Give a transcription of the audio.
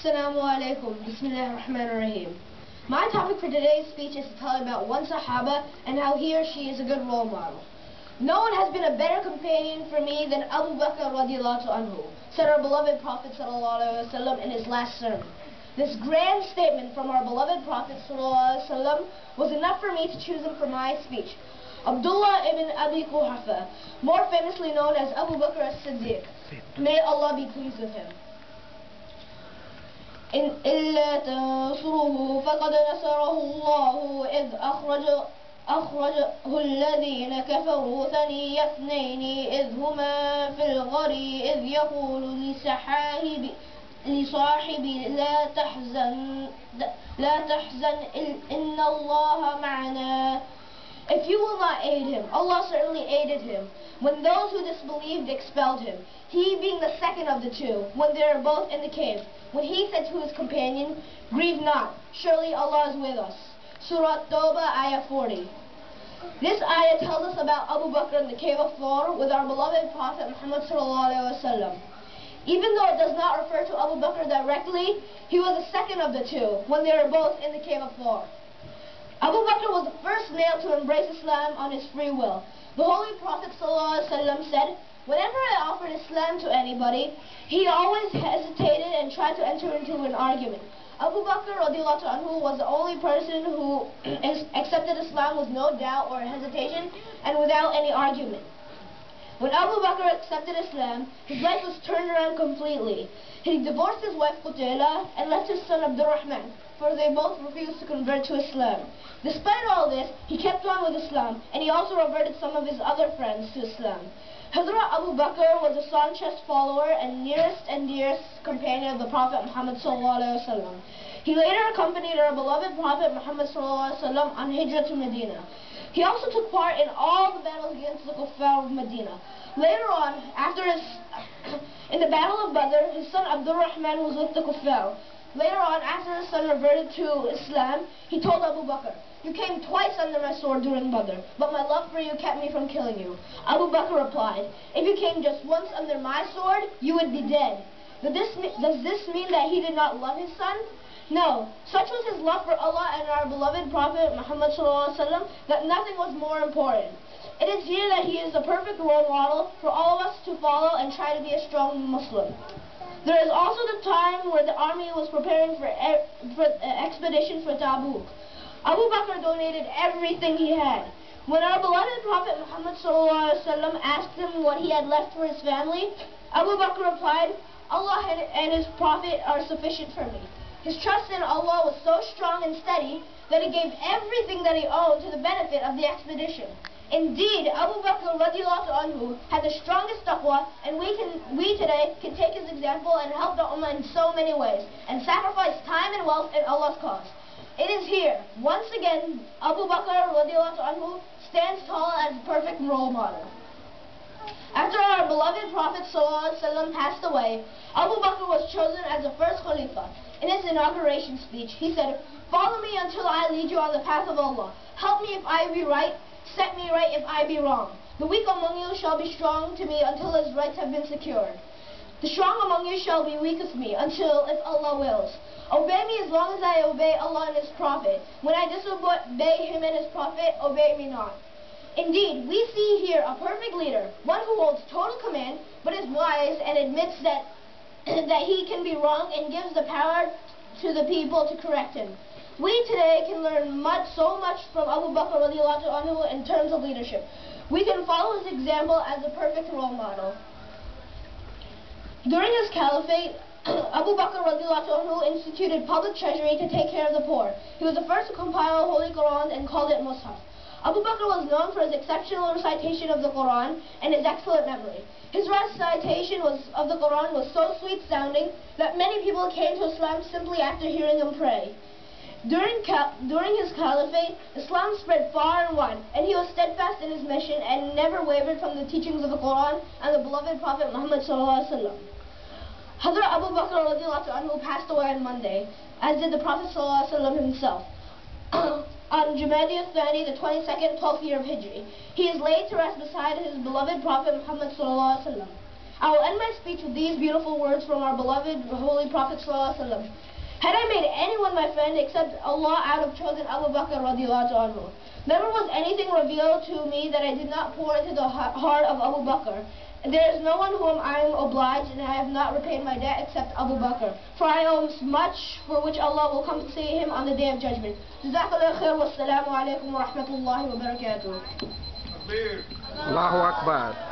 Assalamu alaikum. Bismillahir Rahmanir Rahim. My topic for today's speech is to tell you about one sahabah and how he or she is a good role model. No one has been a better companion for me than Abu Bakr radiallahu anhu, said our beloved Prophet sallallahu alaihi wasallam in his last sermon. This grand statement from our beloved Prophet sallallahu alaihi wasallam was enough for me to choose him for my speech. Abdullah ibn Abi Quhafa, more famously known as Abu Bakr as-Siddiq, may Allah be pleased with him. إن إلا تنصروه فقد نصره الله إذ أخرجه الذين كفروا ثني اثنين إذ هما في الغار إذ يقول لصاحبه لا تحزن إن الله معنا. If you will not aid him, Allah certainly aided him. When those who disbelieved expelled him, he being the second of the two, when they were both in the cave, when he said to his companion, "Grieve not, surely Allah is with us." Surah Tawbah, Ayah 40. This ayah tells us about Abu Bakr in the cave of Thawr with our beloved Prophet Muhammad sallallahu alaihi wasallam. Even though it does not refer to Abu Bakr directly, he was the second of the two when they were both in the cave of Thawr. Abu Bakr was the first male to embrace Islam on his free will. The Holy Prophet ﷺ said, "Whenever I offered Islam to anybody, he always hesitated and tried to enter into an argument." Abu Bakr radiallahu anhu was the only person who accepted Islam with no doubt or hesitation and without any argument. When Abu Bakr accepted Islam, his life was turned around completely. He divorced his wife Qutayla and left his son Abdurrahman, for they both refused to convert to Islam. Despite all this, he kept on with Islam, and he also reverted some of his other friends to Islam. Hazrat Abu Bakr was a staunchest follower and nearest and dearest companion of the Prophet Muhammad ﷺ. He later accompanied our beloved Prophet Muhammad ﷺ on Hijrah to Medina. He also took part in all the battles against the Kuffar of Medina. Later on, in the Battle of Badr, his son Abdurrahman was with the Kuffar. Later on, after his son reverted to Islam, he told Abu Bakr, "You came twice under my sword during Badr, but my love for you kept me from killing you." Abu Bakr replied, "If you came just once under my sword, you would be dead." Does this mean that he did not love his son? No. Such was his love for Allah and our beloved Prophet Muhammad ﷺ that nothing was more important. It is here that he is the perfect role model for all of us to follow and try to be a strong Muslim. There is also the time where the army was preparing for expedition for Tabuk. Abu Bakr donated everything he had. When our beloved Prophet Muhammad ﷺ asked him what he had left for his family, Abu Bakr replied, "Allah and His Prophet are sufficient for me." His trust in Allah was so strong and steady that he gave everything that he owned to the benefit of the expedition. Indeed, Abu Bakr radiallahu anhu had the strongest taqwa, and we today can take his example and help the Ummah in so many ways, and sacrifice time and wealth in Allah's cause. It is here, once again, Abu Bakr radiallahu anhu stands tall as a perfect role model. After our beloved Prophet ﷺ passed away, Abu Bakr was chosen as the first Khalifa. In his inauguration speech, he said, "Follow me until I lead you on the path of Allah. Help me if I be right, set me right if I be wrong. The weak among you shall be strong to me until his rights have been secured. The strong among you shall be weak with me until, if Allah wills. Obey me as long as I obey Allah and His Prophet. When I disobey Him and His Prophet, obey me not." Indeed, we see here a perfect leader, one who holds total command, but is wise and admits that he can be wrong and gives the power to the people to correct him. We today can learn so much from Abu Bakr radiallahu anhu in terms of leadership. We can follow his example as a perfect role model. During his caliphate, Abu Bakr radiallahu anhu instituted public treasury to take care of the poor. He was the first to compile the Holy Quran and called it Mus'haf. Abu Bakr was known for his exceptional recitation of the Quran and his excellent memory. His recitation of the Quran was so sweet-sounding that many people came to Islam simply after hearing him pray. During his caliphate, Islam spread far and wide, and he was steadfast in his mission and never wavered from the teachings of the Quran and the beloved Prophet Muhammad ﷺ. Hazrat Abu Bakr radiallahu anhu passed away on Monday, as did the Prophet ﷺ himself. On Jumadi al-Thani, the 22nd, 12th year of Hijri. He is laid to rest beside his beloved Prophet Muhammad ﷺ. I will end my speech with these beautiful words from our beloved Holy Prophet ﷺ. Had I made anyone my friend except Allah, I would have chosen Abu Bakr radiallahu anhu. Never was anything revealed to me that I did not pour into the heart of Abu Bakr. There is no one whom I am obliged, and I have not repaid my debt except Abu Bakr. For I owe much for which Allah will compensate him on the Day of Judgment. Jazakallah khair, wassalamu alaikum wa rahmatullahi wa barakatuh. Allahu Akbar.